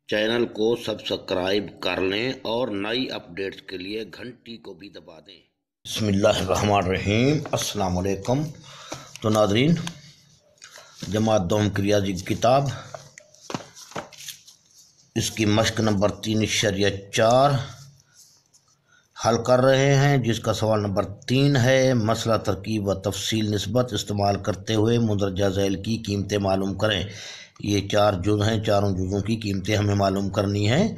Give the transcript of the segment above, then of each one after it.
Channel को subscribe कर लें और नई अपडेट्स के लिए घंटी को भी दबा दें। बिस्मिल्लाहिर्रहमानिर्रहीम, अस्सलाम वालेकुम। तो नाज़रीन, जमात दोम की रियाज़ी की किताब, इसकी मश्क नंबर 3 शरिया 4 हल कर रहे हैं, जिसका सवाल नंबर 3 है। मसला तरकीब व तफसील निस्बत इस्तेमाल करते हुए मुंदरजा झैल की कीमतें मालूम करें। ये 4 जुज़ हैं, चारों जुज़ों की कीमतें हमें मालूम करनी है।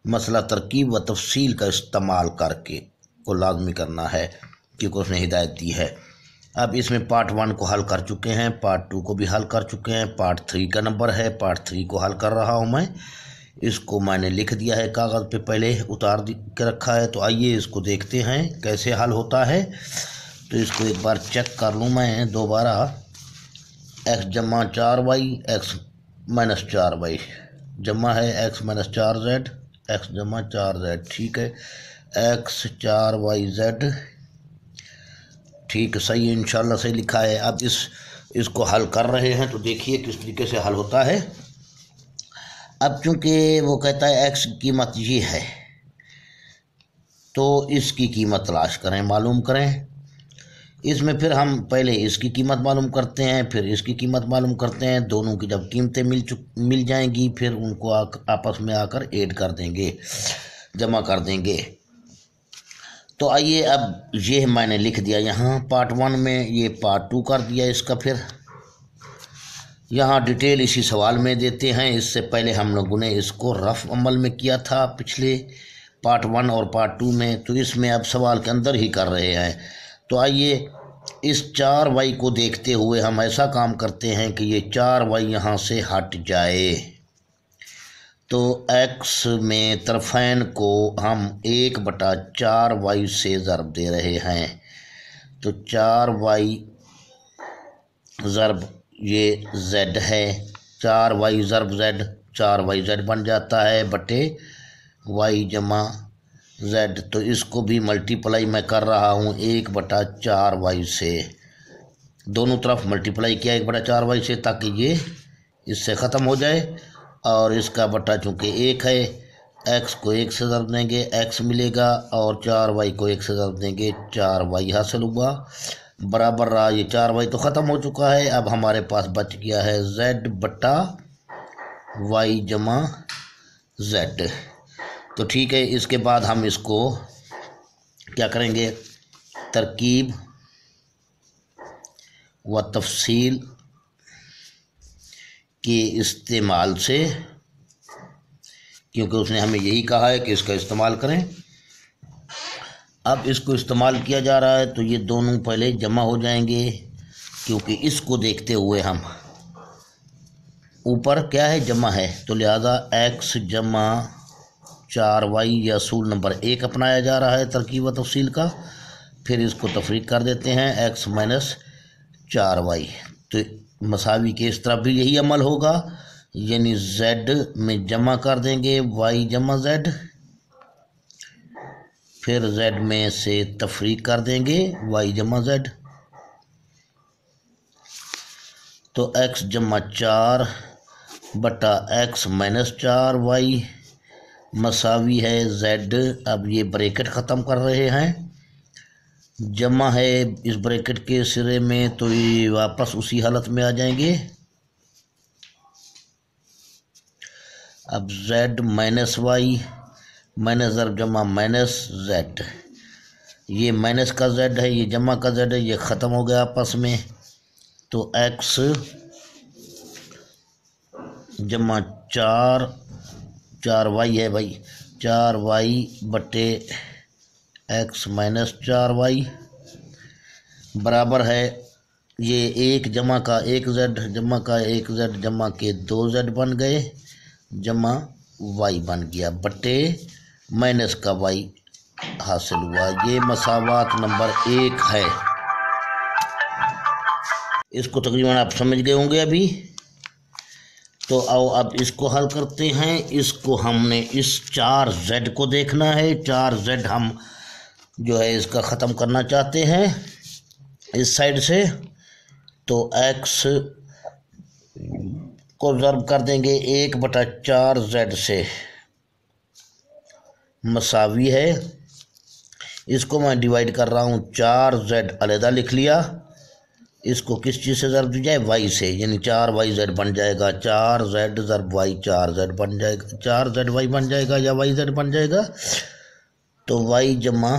मसला तरकीब व तफसील का इस्तेमाल करके को लाजमी करना है, क्योंकि उसने हिदायत दी है। अब इसमें पार्ट 1 को हल कर चुके हैं, पार्ट 2 को भी हल कर चुके हैं, पार्ट 3 का नंबर है, पार्ट 3 को हल कर रहा हूँ मैं। इसको मैंने लिख दिया है कागज़ पे, पहले उतार के रखा है। तो आइए इसको देखते हैं कैसे हल होता है। तो इसको एक बार चेक कर लूँ मैं दोबारा। x जमा 4y x माइनस 4y जमा है x माइनस 4z x जमा 4z, ठीक है। x 4yz, ठीक सही है, इंशाल्लाह सही लिखा है। अब इसको हल कर रहे हैं, तो देखिए किस तरीके से हल होता है। अब चूंकि वो कहता है x की कीमत ये है, तो इसकी कीमत तलाश करें, मालूम करें। इसमें फिर हम पहले इसकी कीमत मालूम करते हैं, फिर इसकी कीमत मालूम करते हैं। दोनों की जब कीमतें मिल जाएंगी, फिर उनको आपस में आकर ऐड कर देंगे, जमा कर देंगे। तो आइए, अब ये मैंने लिख दिया यहाँ पार्ट 1 में, ये पार्ट 2 कर दिया इसका। फिर यहाँ डिटेल इसी सवाल में देते हैं। इससे पहले हम लोगों ने इसको रफ अमल में किया था पिछले पार्ट 1 और पार्ट 2 में, तो इसमें अब सवाल के अंदर ही कर रहे हैं। तो आइए इस 4y को देखते हुए हम ऐसा काम करते हैं कि ये 4y यहाँ से हट जाए। तो x में तरफैन को हम 1/4y से ज़रब दे रहे हैं। तो 4y ज़रब ये z है, 4y ज़रब z 4yz बन जाता है बटे y जमा z। तो इसको भी मल्टीप्लाई मैं कर रहा हूँ 1/4y से। दोनों तरफ मल्टीप्लाई किया 1/4y से, ताकि ये इससे ख़त्म हो जाए। और इसका बटा चूँकि 1 है, x को 1 से ज़रब देंगे x मिलेगा, और 4y को 1 से ज़रब देंगे 4y हासिल हुआ। बराबर रहा, ये 4y तो ख़त्म हो चुका है। अब हमारे पास बच गया है z बटा y जमा z। तो ठीक है, इसके बाद हम इसको क्या करेंगे, तरकीब व तफसील के इस्तेमाल से, क्योंकि उसने हमें यही कहा है कि इसका इस्तेमाल करें। अब इसको इस्तेमाल किया जा रहा है, तो ये दोनों पहले जमा हो जाएंगे, क्योंकि इसको देखते हुए हम ऊपर क्या है, जमा है, तो लिहाजा x जमा 4y या असूल नंबर 1 अपनाया जा रहा है तरकीब व तफसील का। फिर इसको तफरीक कर देते हैं x माइनस 4y। तो मसावी के इस तरफ भी यही अमल होगा, यानी z में जमा कर देंगे y जमा z, फिर z में से तफरीक कर देंगे y जमा z। तो x जमा 4 बटा x माइनस 4y मसावी है z। अब ये ब्रैकेट ख़त्म कर रहे हैं, जमा है इस ब्रैकेट के सिरे में, तो ये वापस उसी हालत में आ जाएंगे। अब z माइनस y माइनस ज़रब जमा माइनस z, ये माइनस का z है, ये जमा का z है, ये ख़त्म हो गया आपस में। तो x जमा 4y है भाई, 4y बटे x माइनस 4y बराबर है, ये 1 जमा का 1z जमा का 1z जमा के 2z बन गए, जमा y बन गया, बटे माइनस का y हासिल हुआ। ये मसावात नंबर 1 है। इसको तकरीबन आप समझ गए होंगे अभी। तो आओ अब इसको हल करते हैं। इसको हमने इस 4z को देखना है, 4z हम जो है इसका ख़त्म करना चाहते हैं इस साइड से। तो x को ज़र्ब कर देंगे 1/4 से, मसावी है। इसको मैं डिवाइड कर रहा हूँ, 4z अलहदा लिख लिया। इसको किस चीज़ से ज़र्ब दी जाए, y से, यानी 4yz बन जाएगा। 4z ज़र्ब y 4z बन जाएगा, 4zy बन जाएगा या yz बन जाएगा, तो y जमा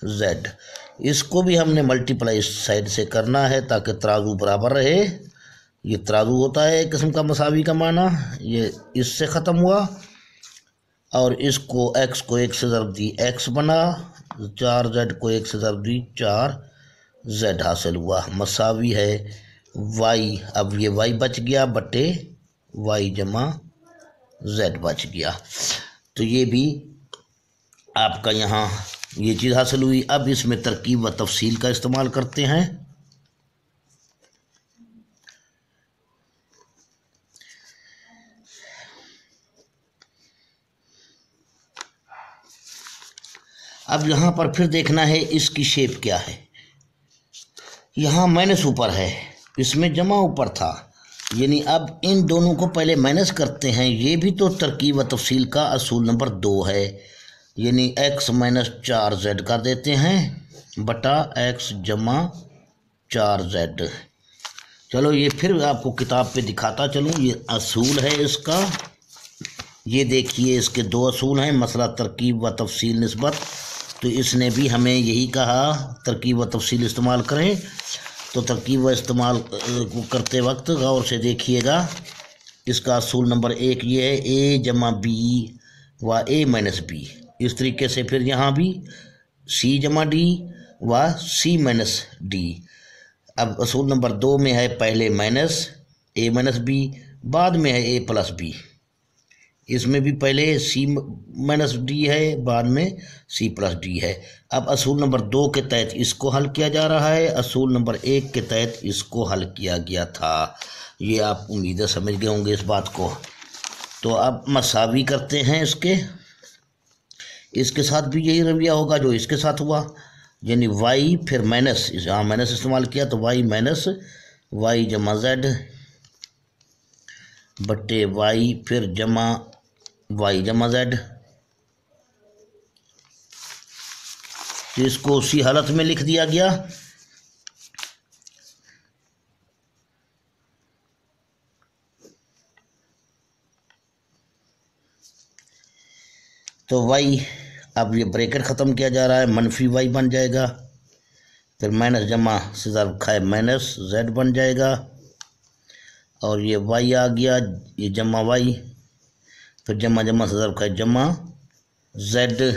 z। इसको भी हमने मल्टीप्लाई इस साइड से करना है ताकि तराजू बराबर रहे। ये तराजू होता है एक किस्म का मसावी का माना। ये इससे ख़त्म हुआ और इसको x को 1 से ज़र्ब दी, x बना। 4z को 1 से ज़र्ब दी, 4z हासिल हुआ। मसावी है y। अब ये y बच गया बटे y जमा z बच गया। तो ये भी आपका यहाँ ये चीज़ हासिल हुई। अब इसमें तरकीब व तफसील का इस्तेमाल करते हैं। अब यहाँ पर फिर देखना है इसकी शेप क्या है। यहाँ माइनस ऊपर है, इसमें जमा ऊपर था, यानी अब इन दोनों को पहले माइनस करते हैं। ये भी तो तरकीब व तफसील का असूल नंबर 2 है, यानी x माइनस 4z कर देते हैं बटा x जमा 4z। चलो ये फिर आपको किताब पे दिखाता चलूँ। ये असूल है इसका, ये देखिए इसके 2 असूल हैं, मसला तरकीब व तफसील निस्बत। तो इसने भी हमें यही कहा तरकीब व तफसील इस्तेमाल करें। तो तरकीब व इस्तेमाल करते वक्त गौर से देखिएगा। इसका असूल नंबर 1 ये है, a जमा b व a माइनस b। इस तरीके से फिर यहाँ भी c जमा d व c माइनस d। अब असूल नंबर 2 में है पहले माइनस a माइनस b, बाद में है a प्लस b। इसमें भी पहले c माइनस डी है, बाद में c प्लस डी है। अब असूल नंबर 2 के तहत इसको हल किया जा रहा है, असूल नंबर 1 के तहत इसको हल किया गया था। ये आप उम्मीद है समझ गए होंगे इस बात को। तो अब मसावी करते हैं इसके साथ भी यही रवैया होगा जो इसके साथ हुआ, यानी y फिर माइनस, यहाँ माइनस इस्तेमाल किया तो y माइनस y जमा z बट्टे y फिर जमा y जमा z। तो इसको उसी हालत में लिख दिया गया। तो y, अब ये ब्रैकेट ख़त्म किया जा रहा है, मनफी y बन जाएगा, फिर माइनस जमा से ज़र्ब खाए माइनस z बन जाएगा, और ये y आ गया, ये जमा y, फिर जमा जमा से ज़र्ब खाए जमा z।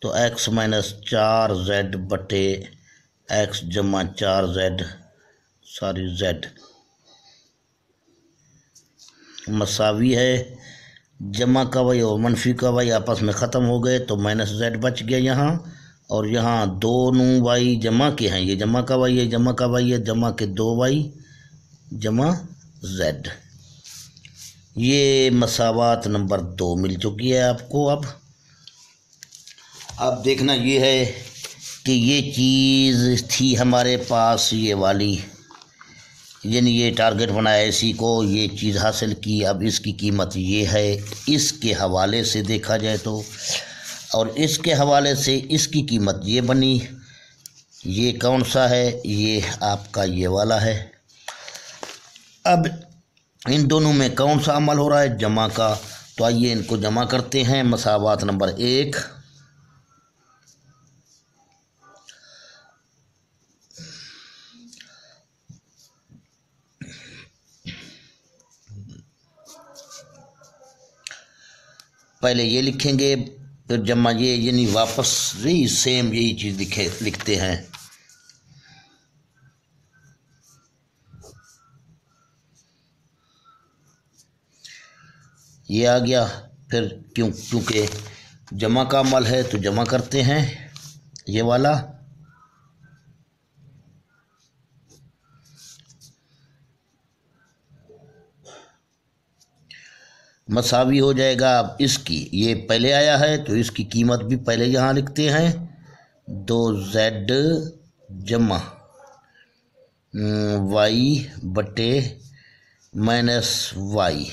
तो x माइनस 4z बटे x जमा 4z सॉरी z मसावी है। जमा का y और मनफी का y आपस में ख़त्म हो गए तो माइनस z बच गया यहाँ, और यहाँ दोनों y जमा के हैं, ये जमा का y है, जमा का y है, जमा के 2y जमा z। ये मसावात नंबर 2 मिल चुकी है आपको। अब देखना ये है कि ये चीज़ थी हमारे पास ये वाली, यानी ये टारगेट बनाया इसी को, ये चीज़ हासिल की। अब इसकी कीमत ये है इसके हवाले से देखा जाए तो, और इसके हवाले से इसकी कीमत ये बनी। ये कौन सा है, ये आपका ये वाला है। अब इन दोनों में कौन सा अमल हो रहा है, जमा का। तो आइए इनको जमा करते हैं। मसावात नंबर 1, पहले ये लिखेंगे फिर जमा ये, यानी वापस यही सेम यही चीज़ लिखते हैं। ये आ गया, फिर क्योंकि जमा का अमल है तो जमा करते हैं ये वाला। मसावी हो जाएगा। अब इसकी ये पहले आया है तो इसकी कीमत भी पहले यहाँ लिखते हैं, 2z जमा y बटे माइनस वाई,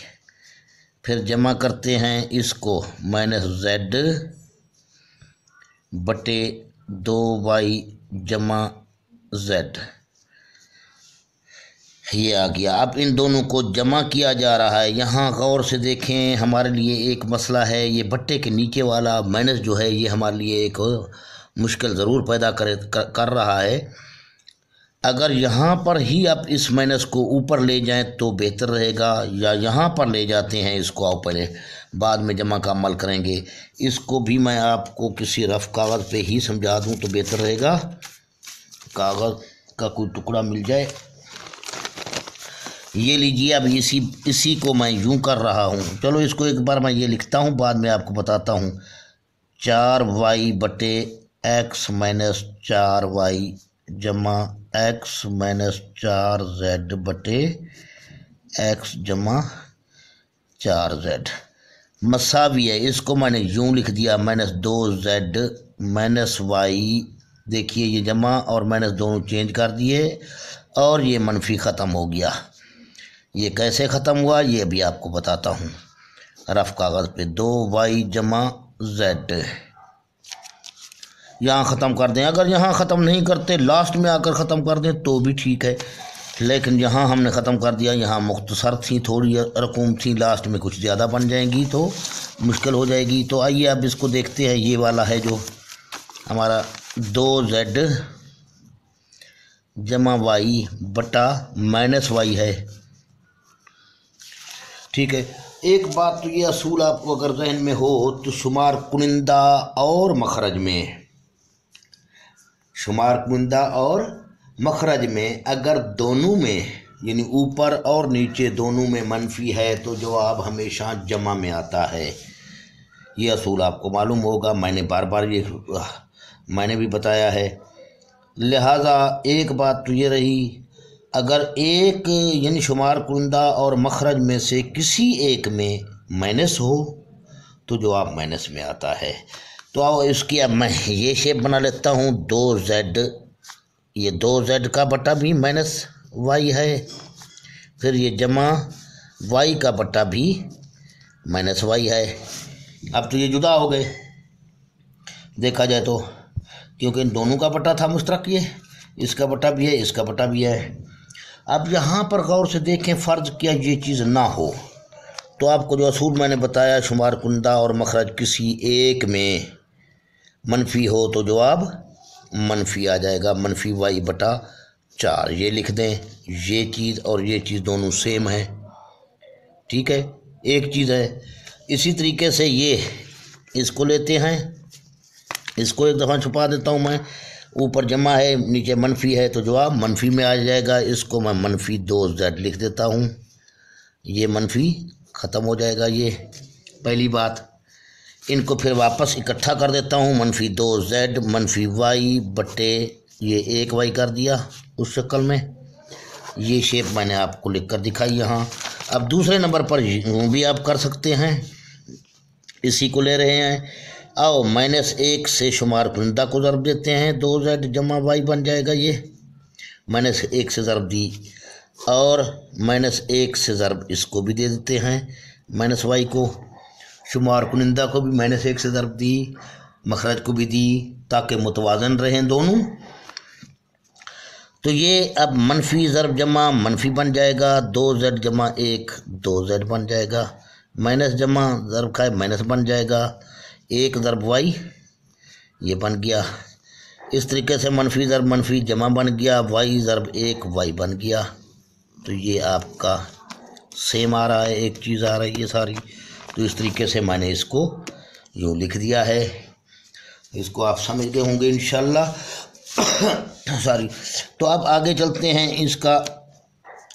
फिर जमा करते हैं इसको माइनस जेड बटे 2y जमा जेड, ये आ गया। अब इन दोनों को जमा किया जा रहा है। यहाँ गौर से देखें, हमारे लिए एक मसला है, ये बट्टे के नीचे वाला माइनस जो है ये हमारे लिए एक मुश्किल ज़रूर पैदा कर रहा है। अगर यहाँ पर ही आप इस माइनस को ऊपर ले जाएं तो बेहतर रहेगा, या यहाँ पर ले जाते हैं इसको, आओ पहले बाद में जमा का अमल करेंगे। इसको भी मैं आपको किसी रफ कागज़ पे ही समझा दूँ तो बेहतर रहेगा, कागज़ का कोई टुकड़ा मिल जाए। ये लीजिए, अब इसी को मैं यूं कर रहा हूँ। चलो इसको एक बार मैं ये लिखता हूँ, बाद में आपको बताता हूँ। 4y बटे x माइनस 4y जमा x माइनस 4z बटे x जमा 4z मसावी है। इसको मैंने यूं लिख दिया, माइनस 2z माइनस y। देखिए ये जमा और माइनस दोनों चेंज कर दिए और ये मनफी ख़त्म हो गया। ये कैसे ख़त्म हुआ ये भी आपको बताता हूँ। रफ कागज़ पे 2y जमा z यहाँ ख़त्म कर दें। अगर यहाँ ख़त्म नहीं करते, लास्ट में आकर ख़त्म कर दें तो भी ठीक है, लेकिन यहाँ हमने ख़त्म कर दिया। यहाँ मुख्तसर थी, थोड़ी रकूम थी, लास्ट में कुछ ज़्यादा बन जाएंगी तो मुश्किल हो जाएगी। तो आइए अब इसको देखते हैं। ये वाला है जो हमारा 2z जमा y बटा माइनस y है, ठीक है। एक बात तो ये असूल आपको अगर जहन में हो तो शुमार कुनिंदा और मखरज में, शुमार कुनिंदा और मखरज में अगर दोनों में यानी ऊपर और नीचे दोनों में मनफी है तो जवाब हमेशा जमा में आता है। ये असूल आपको मालूम होगा, मैंने बार बार ये मैंने भी बताया है। लिहाजा एक बात तो ये रही, अगर एक यानी शुमार कुनिंदा और मखरज में से किसी एक में माइनस हो तो जवाब माइनस में आता है। तो आओ इसकी अब मैं ये शेप बना लेता हूँ। 2z, ये 2z का बटा भी माइनस y है, फिर ये जमा y का बटा भी माइनस y है। अब तो ये जुदा हो गए देखा जाए तो, क्योंकि इन दोनों का बटा था मुश्तरक, ये इसका बटा भी है, इसका बटा भी है। अब यहाँ पर गौर से देखें, फ़र्ज़ किया ये चीज़ ना हो तो आपको जो असूल मैंने बताया, शुमार कुनिंदा और मखरज किसी एक में मनफी हो तो जवाब मनफी आ जाएगा, मनफी y बटा 4। ये लिख दें, ये चीज़ और ये चीज़ दोनों सेम है, ठीक है, एक चीज़ है। इसी तरीके से ये इसको लेते हैं, इसको एक दफ़ा छुपा देता हूँ मैं, ऊपर जमा है नीचे मनफी है तो जवाब मनफी में आ जाएगा। इसको मैं मनफी 2z लिख देता हूँ, ये मनफी ख़त्म हो जाएगा। ये पहली बात। इनको फिर वापस इकट्ठा कर देता हूँ, मनफी 2z मनफी y बटे ये 1y कर दिया उस शक्ल में। ये शेप मैंने आपको लिख कर दिखाई यहाँ। अब दूसरे नंबर पर यूँ भी आप कर सकते हैं, इसी को ले रहे हैं। आओ -1 से शुमार कुनिंदा को ज़रब देते हैं, 2z जमा y बन जाएगा। ये -1 से ज़रब दी और -1 से ज़रब इसको भी दे देते हैं -y को, शुमार कुनिंदा को भी -1 से ज़रब दी, मखरज को भी दी, ताकि मुतवाज़न रहें दोनों। तो ये अब मनफी ज़रब जमा मनफी बन जाएगा, 2z जमा 1 2z बन जाएगा, माइनस जमा ज़रब का माइनस बन जाएगा, 1 ज़रब y ये बन गया। इस तरीके से मनफी ज़रब मनफी जमा बन गया, y ज़रब 1 y बन गया। तो ये आपका सेम आ रहा है, एक चीज़ आ रही है सारी। तो इस तरीके से मैंने इसको यूँ लिख दिया है, इसको आप समझ गए होंगे इंशाल्लाह। सॉरी। तो अब आगे चलते हैं, इसका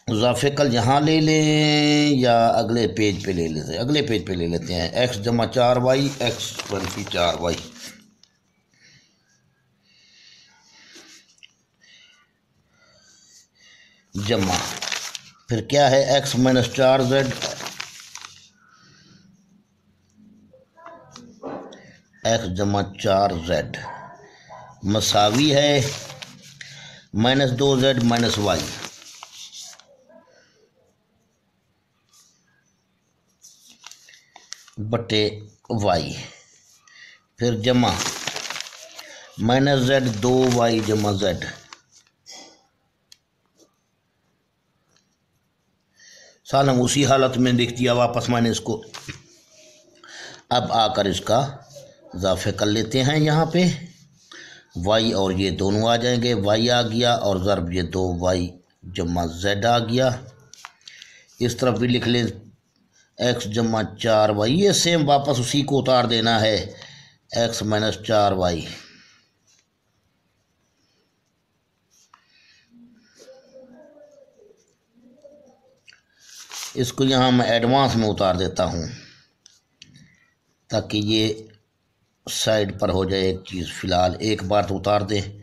इज़ाफ़े कल यहाँ ले लें या अगले पेज पे ले लेते हैं, अगले पेज पे ले लेते हैं। x जमा 4y x मनफी 4y जमा, फिर क्या है x माइनस 4z x जमा 4z मसावी है -2z माइनस y। बटे वाई, फिर जमा -z 2y जमा z, सालम उसी हालत में लिख दिया वापस मैंने इसको। अब आकर इसका इजाफे कर लेते हैं यहाँ पे, y और ये दोनों आ जाएंगे, y आ गया और ज़र्ब ये 2y जमा z आ गया। इस तरफ भी लिख लें x जमा 4y, ये सेम वापस उसी को उतार देना है, x माइनस 4y। इसको यहाँ मैं एडवांस में उतार देता हूँ ताकि ये साइड पर हो जाए एक चीज़, फ़िलहाल एक बार तो उतार दें।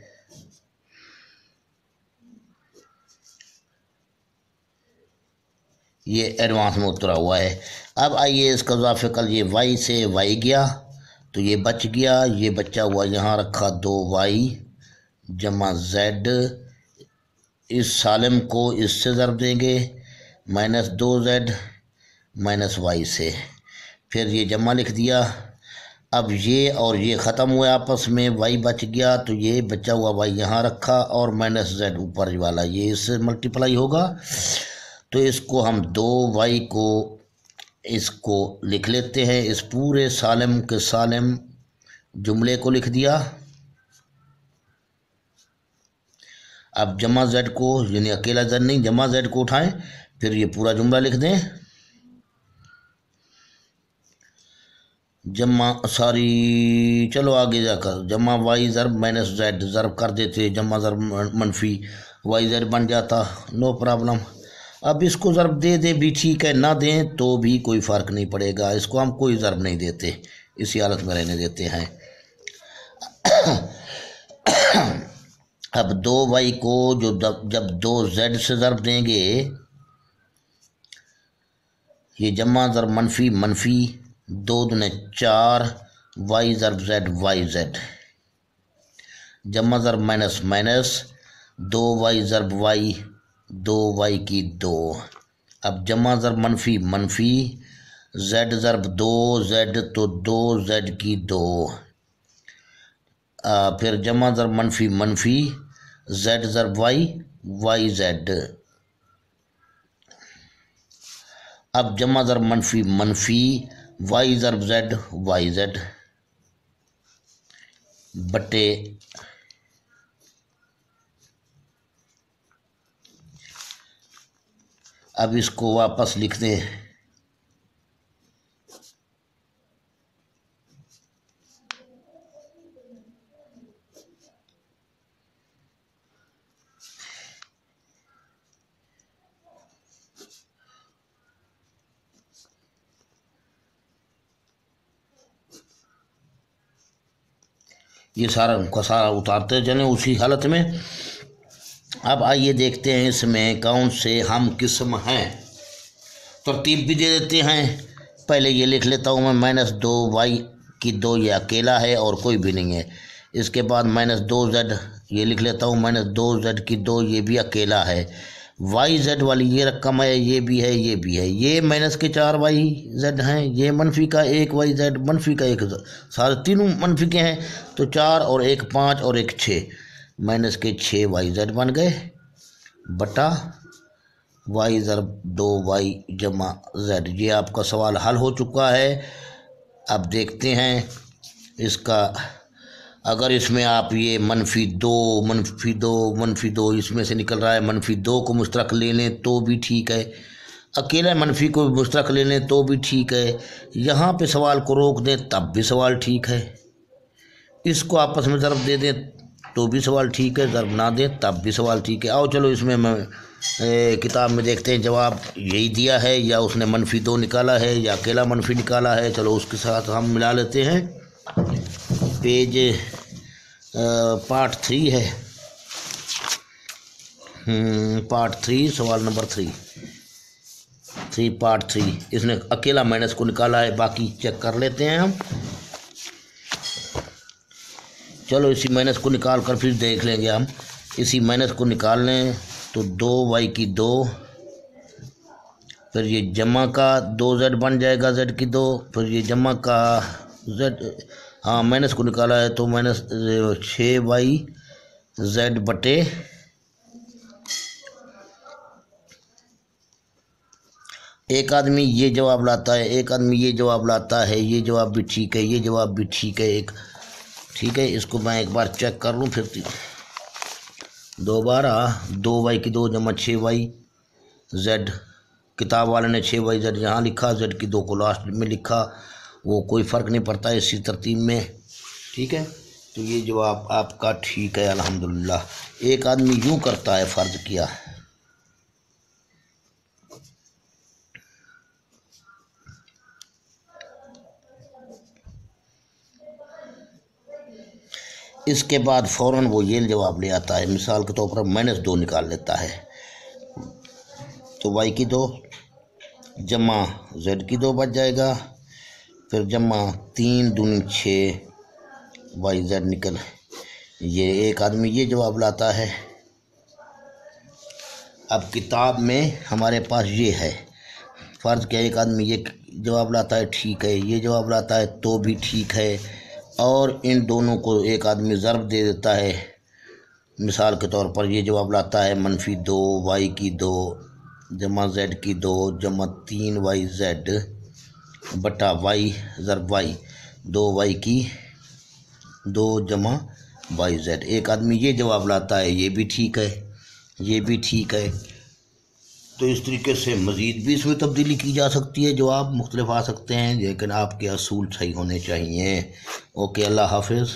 ये एडवांस में उतरा हुआ है। अब आइए इसका इजाफे कर, ये y से y गया तो ये बच गया, ये बचा हुआ यहाँ रखा 2y जमा z, इस सालिम को इससे ज़र्ब देंगे -2z माइनस y से, फिर ये जमा लिख दिया। अब ये और ये ख़त्म हुए आपस में, y बच गया तो ये बचा हुआ y यहाँ रखा और -z ऊपर वाला ये इससे मल्टीप्लाई होगा। तो इसको हम 2y को इसको लिख लेते हैं, इस पूरे सालिम के सालिम जुमले को लिख दिया। अब जमा z को, यानी अकेला z नहीं, जमा z को उठाएं, फिर ये पूरा जुमला लिख दें। चलो आगे जाकर जमा y ज़र्ब माइनस z ज़र्ब कर देते, जमा ज़र्ब मनफी y z बन जाता, नो प्रॉब्लम। अब इसको ज़र्ब दे दे भी ठीक है, ना दें तो भी कोई फ़र्क नहीं पड़ेगा, इसको हम कोई ज़र्ब नहीं देते, इसी हालत में रहने देते हैं। अब 2y को जब 2z से ज़र्ब देंगे, ये जमा ज़र्ब मनफी मनफी 2 दूने 4 y ज़र्ब z yz, जमा ज़र्ब माइनस माइनस 2y ज़र्ब y 2y की 2। अब जमा ज़र्ब मनफी मनफी z ज़र्ब 2z तो 2z की 2, फिर जमा ज़र्ब मनफी मनफी z ज़र्ब y yz। अब जमा ज़र्ब मनफी मनफी y ज़र्ब z yz बटे अब इसको वापस लिख दें, ये सारा उनका सारा उतारते चलें उसी हालत में। अब आइए देखते हैं इसमें कौन से हम किस्म हैं, तरतीब भी दे देते हैं। पहले ये लिख लेता हूँ मैं -2y की 2, ये अकेला है और कोई भी नहीं है। इसके बाद -2z ये लिख लेता हूँ, -2z की 2 ये भी अकेला है। yz वाली ये रकम है, ये भी है, ये भी है। ये माइनस के 4 yz हैं, ये मनफी का 1 yz, मनफी का 1, सारे तीनों मनफी के हैं, तो 4 और 1 5 और 1 6, माइनस के 6 yz बन गए बटा y ज़र्ब 2y जमा z। ये आपका सवाल हल हो चुका है। अब देखते हैं इसका, अगर इसमें आप ये -2 इसमें से निकल रहा है, -2 को मुश्तरक ले लें तो भी ठीक है, अकेला मनफी को मुश्तरक ले लें तो भी ठीक है, यहाँ पे सवाल को रोक दें तब भी सवाल ठीक है, इसको आपस में ज़र्ब दे दें तो भी सवाल ठीक है, ज़र्ब ना दें तब भी सवाल ठीक है। आओ चलो इसमें मैं किताब में देखते हैं जवाब यही दिया है या उसने -2 निकाला है या अकेला मनफी निकाला है। चलो उसके साथ हम मिला लेते हैं। पेज पार्ट 3 है, पार्ट 3 सवाल नंबर 3 पार्ट 3। इसने अकेला माइनस को निकाला है, बाकी चेक कर लेते हैं हम। चलो इसी माइनस को निकाल कर फिर देख लेंगे हम। इसी माइनस को निकाल लें तो 2y की 2 फिर ये जमा का 2z बन जाएगा, z की 2, फिर ये जमा का z, हाँ माइनस को निकाला है तो माइनस 6y z बटे एक आदमी ये जवाब लाता है, एक आदमी ये जवाब लाता है, ये जवाब भी ठीक है, ये जवाब भी ठीक है, एक ठीक है। इसको मैं एक बार चेक कर लूँ फिर 2y की 2 जमा 6y z, किताब वाले ने 6y z यहाँ लिखा, z की 2 को लास्ट में लिखा, वो कोई फ़र्क नहीं पड़ता इसी तरतीब में, ठीक है। तो ये जवाब आपका ठीक है अल्हम्दुलिल्लाह। एक आदमी यूँ करता है, फ़र्ज किया, इसके बाद फ़ौरन वो ये जवाब ले आता है, मिसाल के तौर पर -2 निकाल लेता है, तो y की 2 जमा z की 2 बच जाएगा, फिर जमा 3 दूनी 6 yz निकल, ये एक आदमी ये जवाब लाता है। अब किताब में हमारे पास ये है, फ़र्ज़ क्या एक आदमी ये जवाब लाता है, ठीक है, ये जवाब लाता है तो भी ठीक है, और इन दोनों को एक आदमी ज़र्ब दे देता है, मिसाल के तौर पर ये जवाब लाता है -2 y की 2 जमा z की 2 जमा 3yz बटा y ज़र्ब y, 2y की 2 जमा yz। एक आदमी ये जवाब लाता है, ये भी ठीक है, ये भी ठीक है। तो इस तरीके से मज़ीद भी इसमें तब्दीली की जा सकती है, जवाब मुख्तलिफ आ सकते हैं, लेकिन आपके असूल सही होने चाहिए। ओके, अल्लाह हाफिज़।